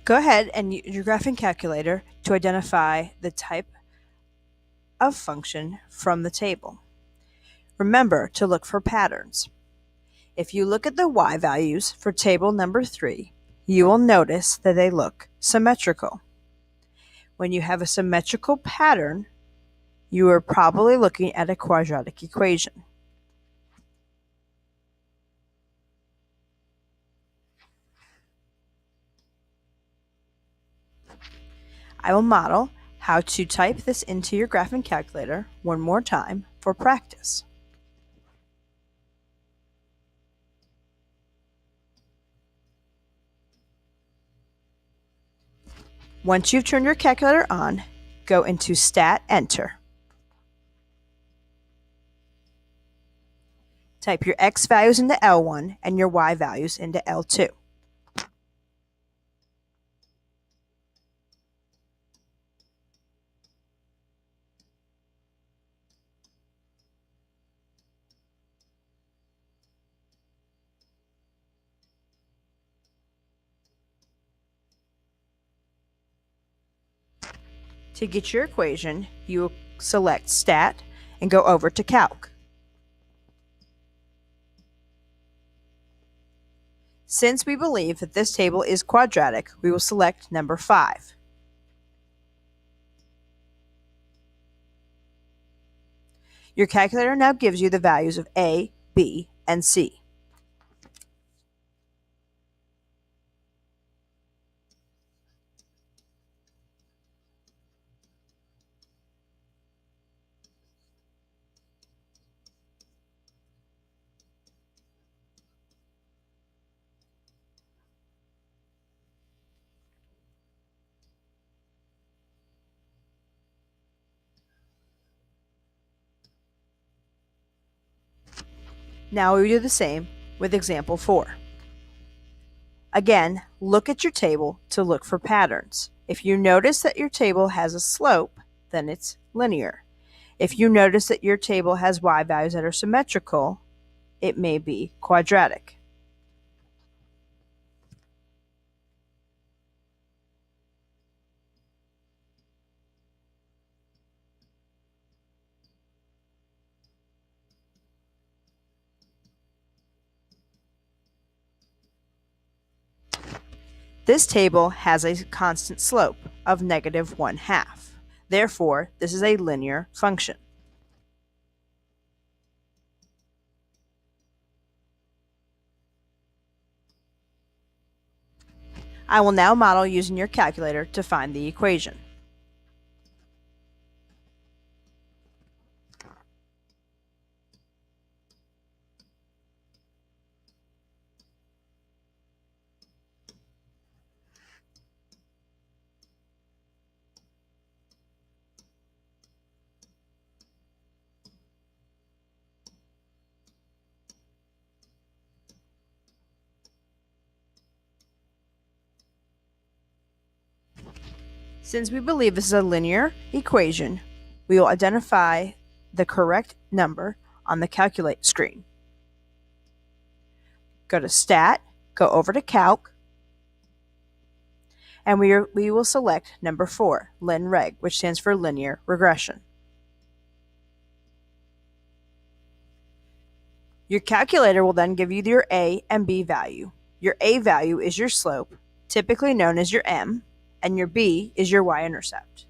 Go ahead and use your graphing calculator to identify the type of function from the table. Remember to look for patterns. If you look at the y values for table number 3, you will notice that they look symmetrical. When you have a symmetrical pattern, you are probably looking at a quadratic equation. I will model how to type this into your graphing calculator one more time for practice. Once you've turned your calculator on, go into Stat Enter. Type your x values into L1 and your y values into L2. To get your equation, you will select Stat and go over to Calc. Since we believe that this table is quadratic, we will select number 5. Your calculator now gives you the values of A, B, and C. Now we do the same with example 4. Again, look at your table to look for patterns. If you notice that your table has a slope, then it's linear. If you notice that your table has y values that are symmetrical, it may be quadratic. This table has a constant slope of -1/2. Therefore, this is a linear function. I will now model using your calculator to find the equation. Since we believe this is a linear equation, we will identify the correct number on the calculate screen. Go to Stat, go over to Calc, and we will select number 4, LinReg, which stands for linear regression. Your calculator will then give you your A and B value. Your A value is your slope, typically known as your M, and your B is your y-intercept.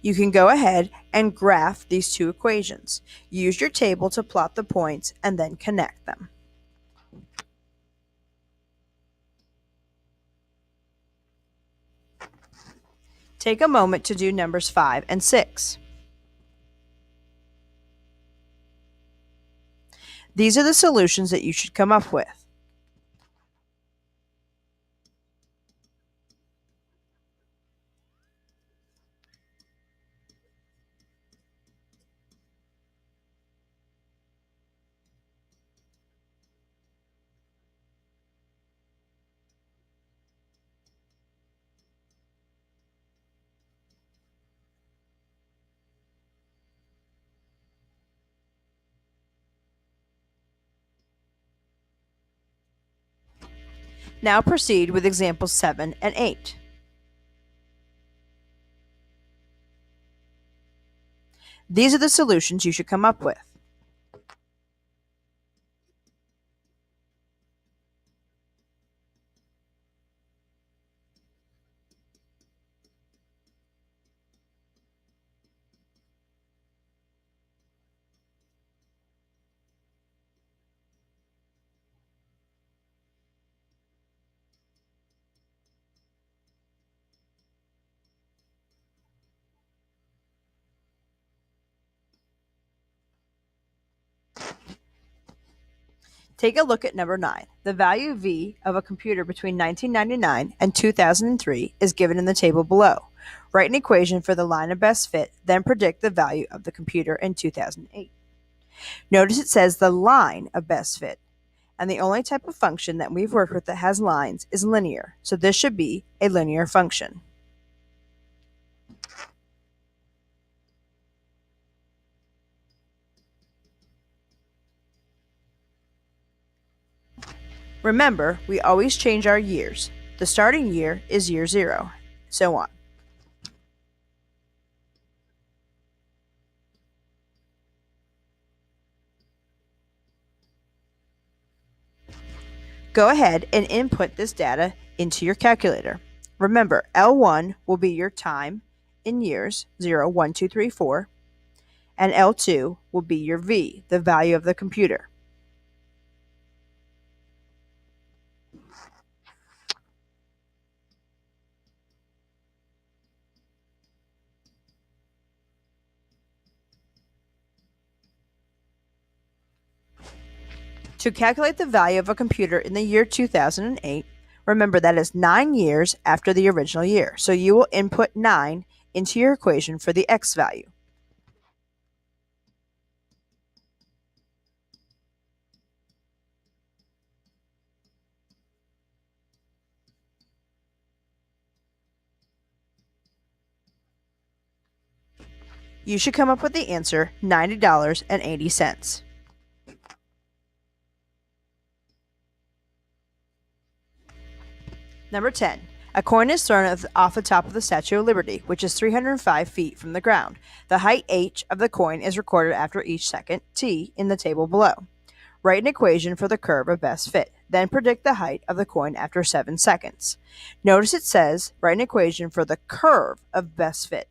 You can go ahead and graph these two equations. Use your table to plot the points and then connect them. Take a moment to do numbers 5 and 6. These are the solutions that you should come up with. Now proceed with examples 7 and 8. These are the solutions you should come up with. Take a look at number 9. The value V of a computer between 1999 and 2003 is given in the table below. Write an equation for the line of best fit, then predict the value of the computer in 2008. Notice it says the line of best fit, and the only type of function that we've worked with that has lines is linear, so this should be a linear function. Remember, we always change our years. The starting year is year 0, so on. Go ahead and input this data into your calculator. Remember, L1 will be your time in years, 0, 1, 2, 3, 4, and L2 will be your V, the value of the computer. To calculate the value of a computer in the year 2008, remember that is 9 years after the original year, so you will input 9 into your equation for the X value. You should come up with the answer $90.80. Number 10. A coin is thrown off the top of the Statue of Liberty, which is 305 feet from the ground. The height h of the coin is recorded after each second t in the table below. Write an equation for the curve of best fit, then predict the height of the coin after 7 seconds. Notice it says write an equation for the curve of best fit.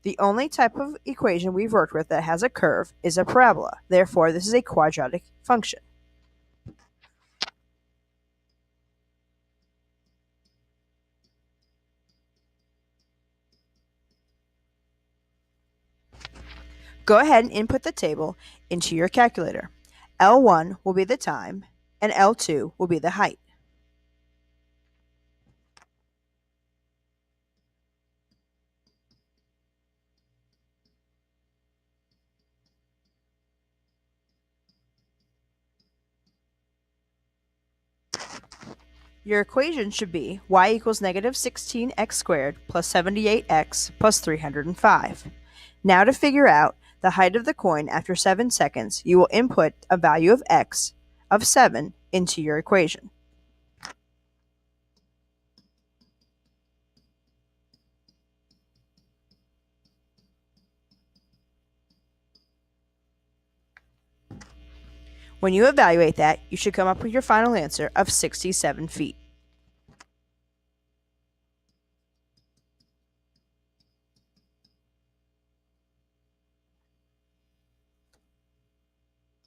The only type of equation we've worked with that has a curve is a parabola. Therefore, this is a quadratic function. Go ahead and input the table into your calculator. L1 will be the time, and L2 will be the height. Your equation should be y equals negative 16x squared plus 78x plus 305. Now to figure out the height of the coin after 7 seconds, you will input a value of x of 7 into your equation. When you evaluate that, you should come up with your final answer of 67 feet.